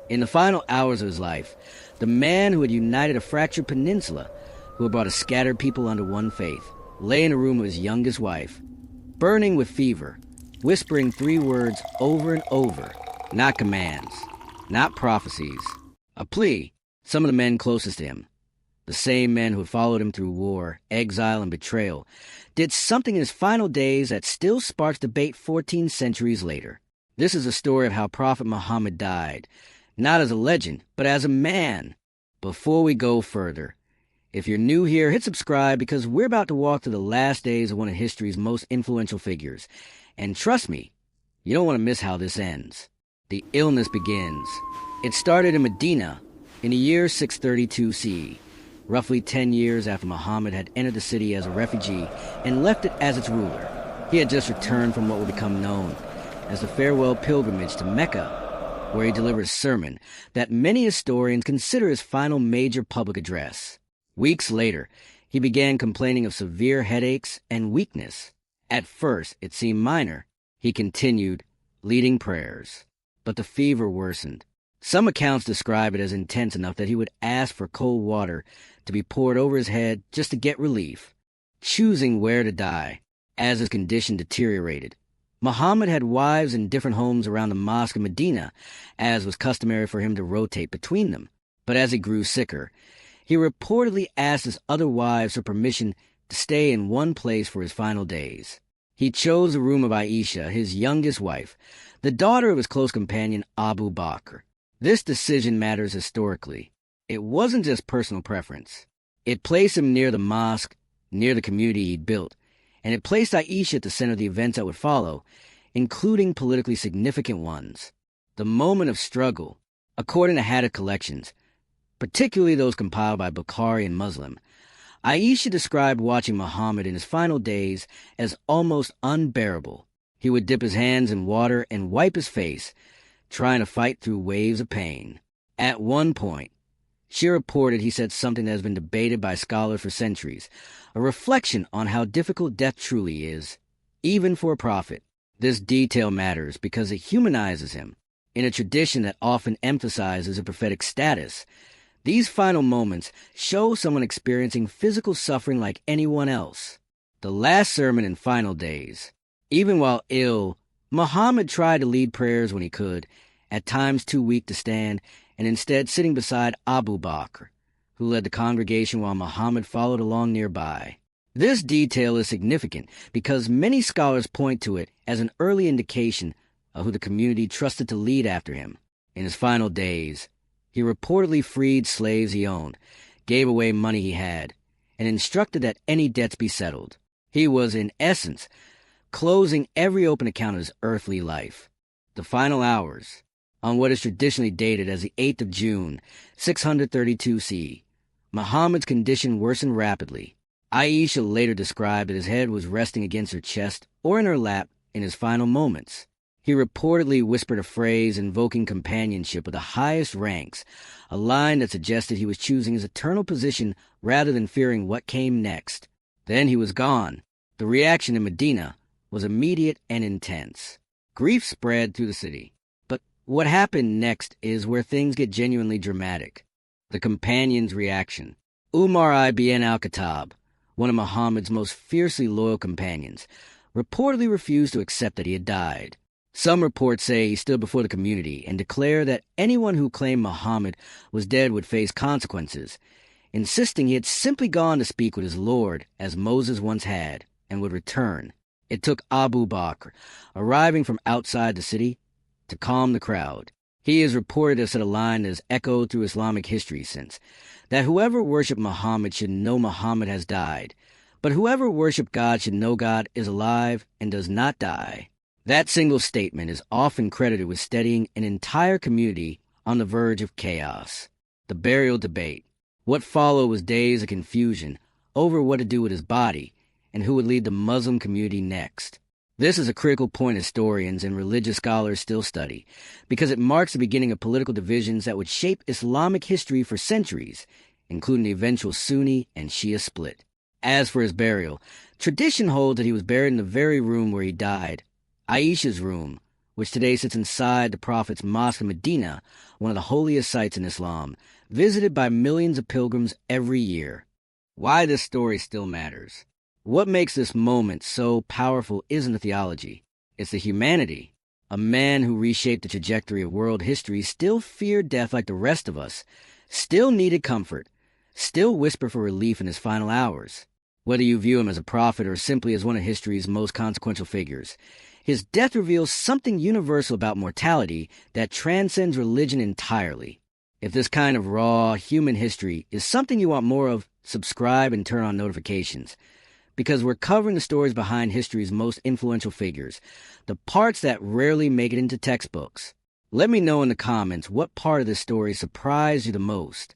In the final hours of his life, the man who had united a fractured peninsula, who had brought a scattered people under one faith, lay in a room with his youngest wife, burning with fever, whispering 3 words over and over, not commands, not prophecies, a plea. Some of the men closest to him, the same men who had followed him through war, exile, and betrayal, did something in his final days that still sparks debate 14 centuries later. This is a story of how Prophet Muhammad died, not as a legend, but as a man. Before we go further, if you're new here, hit subscribe because we're about to walk through the last days of one of history's most influential figures. And trust me, you don't want to miss how this ends. The illness begins. It started in Medina in the year 632 CE, roughly 10 years after Muhammad had entered the city as a refugee and left it as its ruler. He had just returned from what would become known as the farewell pilgrimage to Mecca, where he delivered a sermon that many historians consider his final major public address. Weeks later, he began complaining of severe headaches and weakness. At first, it seemed minor. He continued, leading prayers. But the fever worsened. Some accounts describe it as intense enough that he would ask for cold water to be poured over his head just to get relief, choosing where to die as his condition deteriorated. Muhammad had wives in different homes around the mosque in Medina, as was customary for him to rotate between them. But as he grew sicker, he reportedly asked his other wives for permission to stay in one place for his final days. He chose the room of Aisha, his youngest wife, the daughter of his close companion Abu Bakr. This decision matters historically. It wasn't just personal preference. It placed him near the mosque, near the community he'd built, and it placed Aisha at the center of the events that would follow, including politically significant ones. The moment of struggle, according to hadith collections, particularly those compiled by Bukhari and Muslim, Aisha described watching Muhammad in his final days as almost unbearable. He would dip his hands in water and wipe his face, trying to fight through waves of pain. At one point, she reported he said something that has been debated by scholars for centuries, a reflection on how difficult death truly is, even for a prophet. This detail matters because it humanizes him. In a tradition that often emphasizes a prophetic status, these final moments show someone experiencing physical suffering like anyone else. The last sermon in final days. Even while ill, Muhammad tried to lead prayers when he could, at times too weak to stand, and instead sitting beside Abu Bakr, who led the congregation while Muhammad followed along nearby. This detail is significant because many scholars point to it as an early indication of who the community trusted to lead after him. In his final days, he reportedly freed slaves he owned, gave away money he had, and instructed that any debts be settled. He was, in essence, closing every open account of his earthly life. The final hours, on what is traditionally dated as the 8th of June, 632 CE, Muhammad's condition worsened rapidly. Aisha later described that his head was resting against her chest or in her lap in his final moments. He reportedly whispered a phrase invoking companionship with the highest ranks, a line that suggested he was choosing his eternal position rather than fearing what came next. Then he was gone. The reaction in Medina was immediate and intense. Grief spread through the city. But what happened next is where things get genuinely dramatic. The companion's reaction. Umar ibn al-Khattab, one of Muhammad's most fiercely loyal companions, reportedly refused to accept that he had died. Some reports say he stood before the community and declared that anyone who claimed Muhammad was dead would face consequences, insisting he had simply gone to speak with his Lord as Moses once had, and would return. It took Abu Bakr, arriving from outside the city, to calm the crowd. He is reported to have said a line that has echoed through Islamic history since, that whoever worshipped Muhammad should know Muhammad has died, but whoever worshipped God should know God is alive and does not die. That single statement is often credited with steadying an entire community on the verge of chaos. The burial debate. What followed was days of confusion over what to do with his body and who would lead the Muslim community next. This is a critical point historians and religious scholars still study, because it marks the beginning of political divisions that would shape Islamic history for centuries, including the eventual Sunni and Shia split. As for his burial, tradition holds that he was buried in the very room where he died, Aisha's room, which today sits inside the Prophet's mosque in Medina, one of the holiest sites in Islam, visited by millions of pilgrims every year. Why this story still matters. What makes this moment so powerful isn't the theology, it's the humanity. A man who reshaped the trajectory of world history still feared death like the rest of us, still needed comfort, still whispered for relief in his final hours. Whether you view him as a prophet or simply as one of history's most consequential figures, his death reveals something universal about mortality that transcends religion entirely. If this kind of raw, human history is something you want more of, subscribe and turn on notifications. Because we're covering the stories behind history's most influential figures, the parts that rarely make it into textbooks. Let me know in the comments what part of this story surprised you the most.